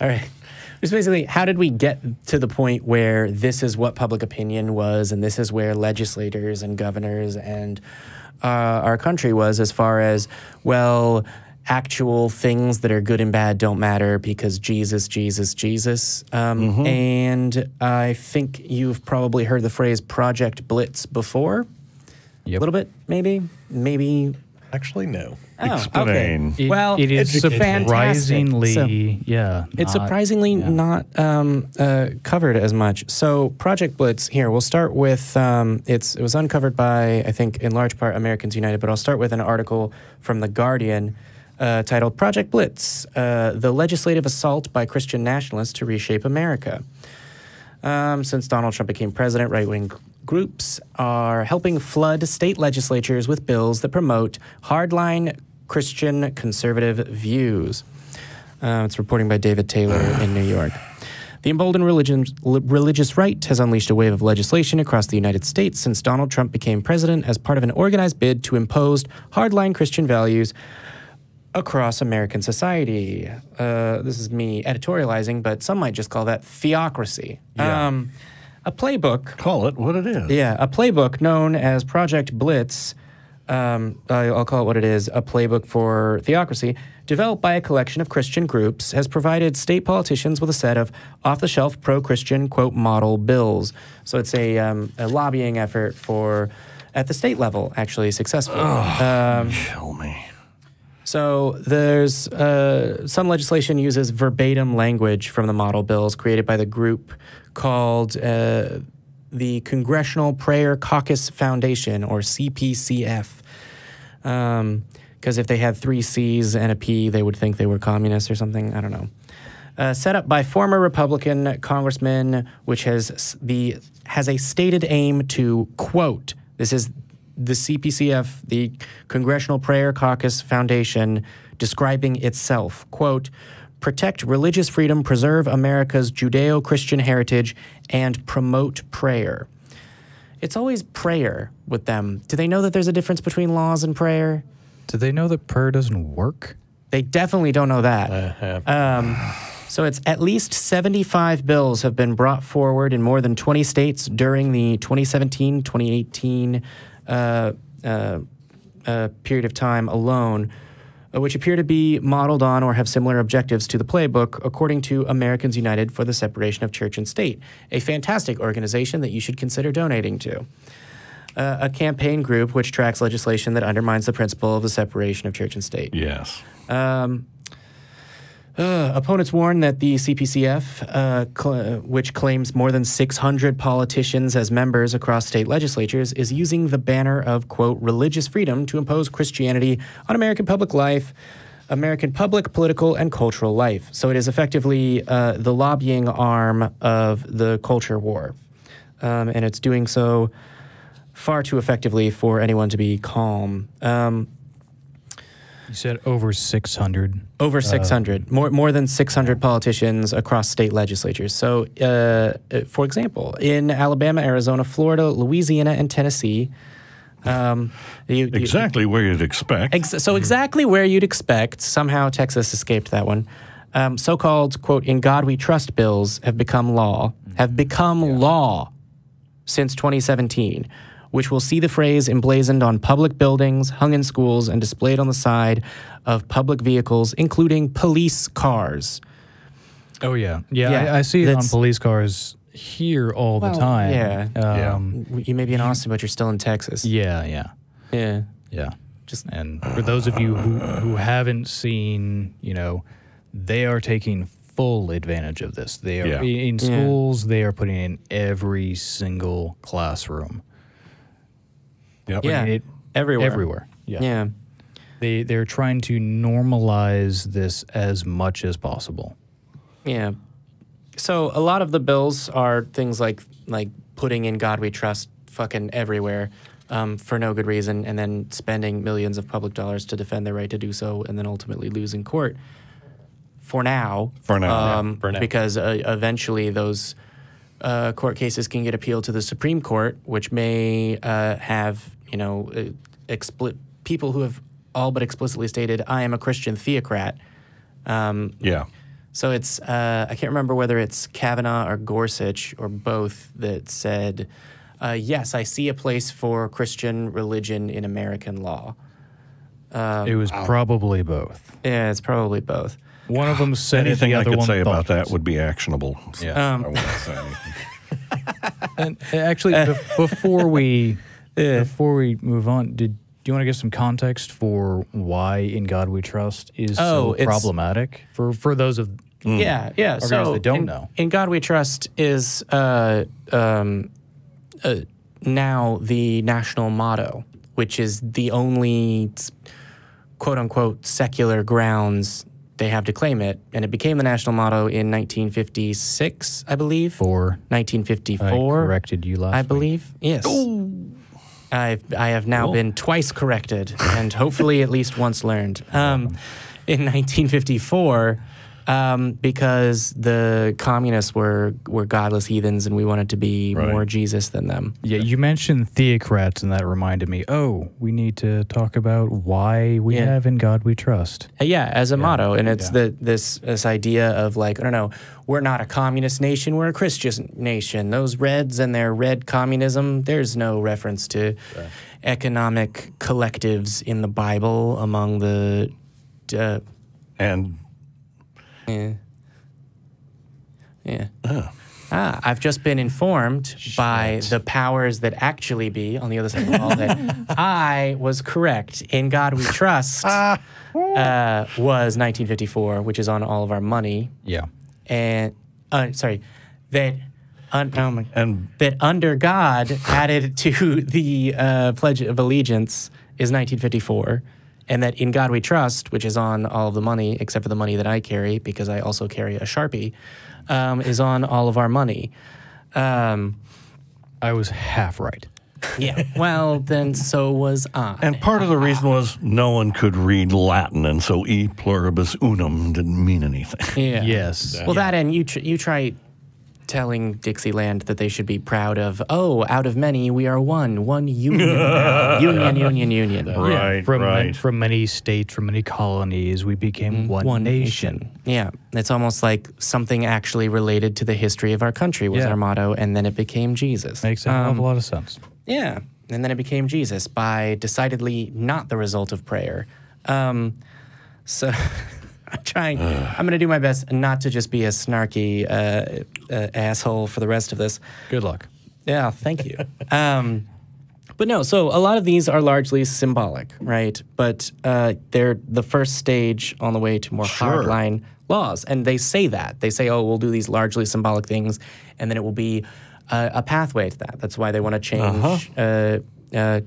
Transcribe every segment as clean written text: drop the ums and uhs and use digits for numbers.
All right. Just basically, how did we get to the point where this is what public opinion was, and this is where legislators and governors and our country was, as far as, well, actual things that are good and bad don't matter because Jesus, Jesus, Jesus. And I think you've probably heard the phrase Project Blitz before. Yep. A little bit, maybe. Actually, no. Oh, Explain. okay. Well, it is surprisingly, it's surprisingly not covered as much. So Project Blitz, here, we'll start with, it was uncovered by, I think, in large part, Americans United, but I'll start with an article from The Guardian titled Project Blitz, the legislative assault by Christian nationalists to reshape America. Since Donald Trump became president, right-wing groups are helping flood state legislatures with bills that promote hardline Christian conservative views. It's reporting by David Taylor in New York. The emboldened religious right has unleashed a wave of legislation across the United States since Donald Trump became president as part of an organized bid to impose hardline Christian values across American society. This is me editorializing, but some might just call that theocracy. Yeah. A playbook. Call it what it is. Yeah, a playbook known as Project Blitz, I'll call it what it is, a playbook for theocracy, developed by a collection of Christian groups, has provided state politicians with a set of off-the-shelf pro-Christian, quote, model bills. So it's a lobbying effort for, at the state level, actually successful. Kill me. So there's some legislation uses verbatim language from the model bills created by the group called the Congressional Prayer Caucus Foundation, or CPCF. Because if they had 3 C's and a P, they would think they were communists or something. I don't know. Set up by former Republican congressman, which has a stated aim to, quote, this is the CPCF, the Congressional Prayer Caucus Foundation, describing itself, quote, protect religious freedom, preserve America's Judeo-Christian heritage, and promote prayer. It's always prayer with them. Do they know that there's a difference between laws and prayer? Do they know that prayer doesn't work? They definitely don't know that. So it's at least 75 bills have been brought forward in more than 20 states during the 2017-2018 period of time alone, which appear to be modeled on or have similar objectives to the playbook, according to Americans United for the Separation of Church and State, a fantastic organization that you should consider donating to. A campaign group which tracks legislation that undermines the principle of the separation of church and state. Yes. Opponents warn that the CPCF, which claims more than 600 politicians as members across state legislatures, is using the banner of, quote, religious freedom to impose Christianity on American public life, American public, political, and cultural life. So it is effectively the lobbying arm of the culture war. And it's doing so far too effectively for anyone to be calm. You said over 600. Over 600. More than 600 politicians across state legislatures. So, for example, in Alabama, Arizona, Florida, Louisiana, and Tennessee, exactly where you'd expect. Exactly where you'd expect. Somehow Texas escaped that one. So-called, quote, in God we trust bills have become law. Law since 2017. Which will see the phrase emblazoned on public buildings, hung in schools, and displayed on the side of public vehicles, including police cars. Oh, yeah. Yeah, I see it on police cars here all the time. Yeah. You may be in Austin, but you're still in Texas. Yeah. And for those of you who haven't seen, they are taking full advantage of this. They are in schools, they are putting in every single classroom. Yep. Yeah, everywhere. Yeah. They're trying to normalize this as much as possible. Yeah. So a lot of the bills are things like putting in God we trust fucking everywhere for no good reason, and then spending millions of public dollars to defend their right to do so, and then ultimately losing court. For now. Because eventually those court cases can get appealed to the Supreme Court, which may have, people who have all but explicitly stated, I am a Christian theocrat. So it's, I can't remember whether it's Kavanaugh or Gorsuch or both that said, yes, I see a place for Christian religion in American law. It was probably both. Yeah, it's probably both. One of them said anything it, the I other could one say about thought that would be actionable. So Yeah. I won't say anything. And actually, before we move on, do you want to give some context for why "In God We Trust" is so problematic for those of yeah. So that don't know? "In God We Trust" is now the national motto, which is the only quote unquote secular grounds they have to claim it, and it became the national motto in 1956, I believe. 1954. I corrected you last I believe. Week. Yes. I have now been twice corrected, and hopefully at least once learned. In 1954, because the communists were godless heathens, and we wanted to be more Jesus than them. Yeah, you mentioned theocrats, and that reminded me. Oh, we need to talk about why we have "In God We Trust." As a motto, and it's this idea of like, I don't know, we're not a communist nation, we're a Christian nation. Those Reds and their red communism, there's no reference to economic collectives in the Bible among the I've just been informed by the powers that actually be on the other side of the wall that I was correct. "In God We Trust" was 1954, which is on all of our money. Yeah. And that under God added to the Pledge of Allegiance is 1954. And that "In God We Trust," which is on all of the money, except for the money that I carry, because I also carry a Sharpie, is on all of our money. I was half right. Yeah, well, then so was I. And part of the reason was no one could read Latin, and so "e pluribus unum" didn't mean anything. Yeah. Yes. Well, that and you try telling Dixieland that they should be proud of, out of many, we are one union now. Union. Right, From many states, from many colonies, we became one nation. Yeah, it's almost like something actually related to the history of our country was our motto, and then it became Jesus. Makes a hell of a lot of sense. Yeah, and then it became Jesus by decidedly not the result of prayer. So I'm going to do my best not to just be a snarky asshole for the rest of this. Good luck. Yeah, thank you. But no, so a lot of these are largely symbolic, right? But they're the first stage on the way to more hardline laws. And they say that. They say, we'll do these largely symbolic things, and then it will be a pathway to that. That's why they want to change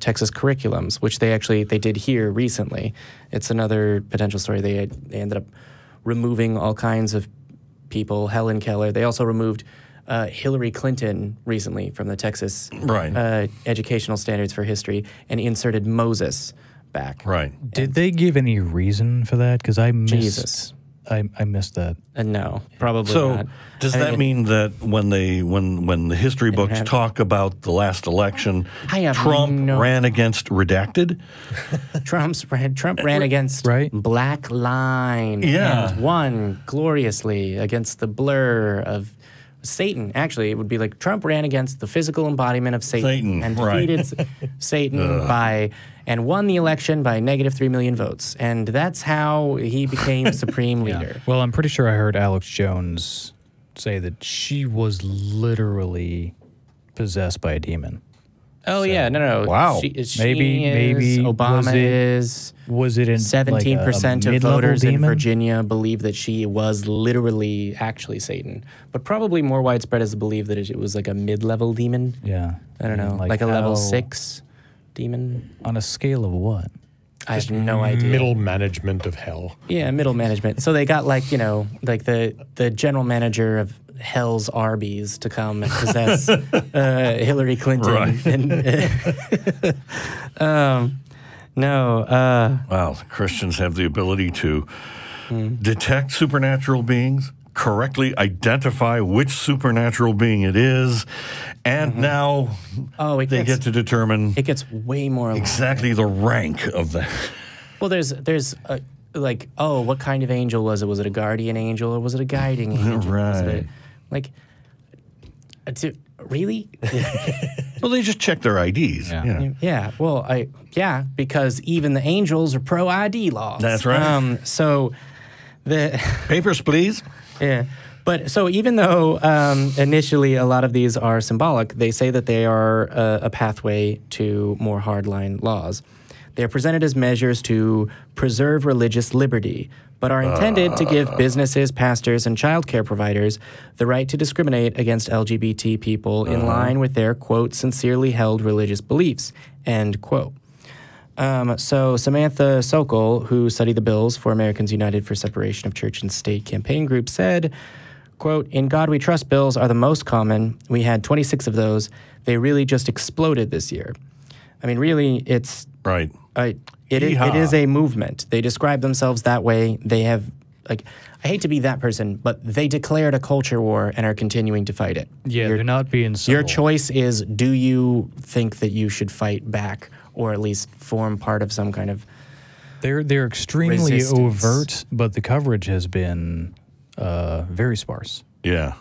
Texas curriculums, which they did here recently. It's another potential story. They ended up removing all kinds of people, Helen Keller. They also removed Hillary Clinton recently from the Texas educational standards for history and inserted Moses back. Right. Did they give any reason for that? Because I missed I missed that. No, probably so not. Does that mean that when the history books talk about the last election, Trump ran against redacted? Trump ran against Black Line and won gloriously against the blur of Satan. Actually, it would be like Trump ran against the physical embodiment of Satan and defeated Satan and won the election by -3 million votes. And that's how he became supreme leader. Well, I'm pretty sure I heard Alex Jones say that she was literally possessed by a demon. Oh, yeah. No. Wow. Maybe Obama is. Was it in 17% like of voters demon? in Virginia believe that she was literally actually Satan. But probably more widespread is the belief that it was like a mid-level demon. Yeah. I don't know. Like a level 6 demon. On a scale of what? I have no idea. Middle management of hell. Yeah, middle management. So they got like the general manager of Hell's Arby's to come and possess Hillary Clinton. Wow, Christians have the ability to detect supernatural beings, correctly identify which supernatural being it is, and now they get to determine it gets way more exactly the rank of that. Well, there's like, oh, what kind of angel was it? Was it a guardian angel or was it a guiding angel? Right. Really? Well, they just check their IDs. Yeah. Well, because even the angels are pro ID laws. That's right. So the papers, please. Yeah. But so even though initially a lot of these are symbolic, they say that they are a pathway to more hardline laws. They are presented as measures to preserve religious liberty, but are intended to give businesses, pastors, and childcare providers the right to discriminate against LGBT people in line with their, quote, sincerely held religious beliefs, end quote. So Samantha Sokol, who studied the bills for Americans United for Separation of Church and State campaign group, said, quote, "In God We Trust bills are the most common. We had 26 of those. They really just exploded this year." I mean, really, it's... Right. It is a movement. They describe themselves that way. They have, like, I hate to be that person, but they declared a culture war and are continuing to fight it. Yeah, they're not being subtle. Your choice is, do you think that you should fight back or at least form part of some kind of They're extremely resistance? overt, but the coverage has been very sparse. Yeah.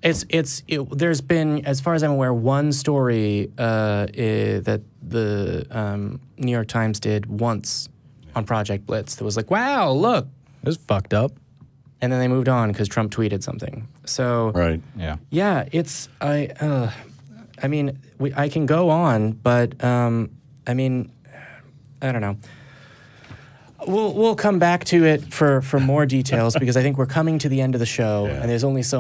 There's been, as far as I'm aware, one story that the New York Times did once on Project Blitz that was like, wow, look. It was fucked up. And then they moved on because Trump tweeted something. So, right. Yeah, it's, I mean, I can go on, but, I mean, I don't know. We'll come back to it for more details because I think we're coming to the end of the show and there's only so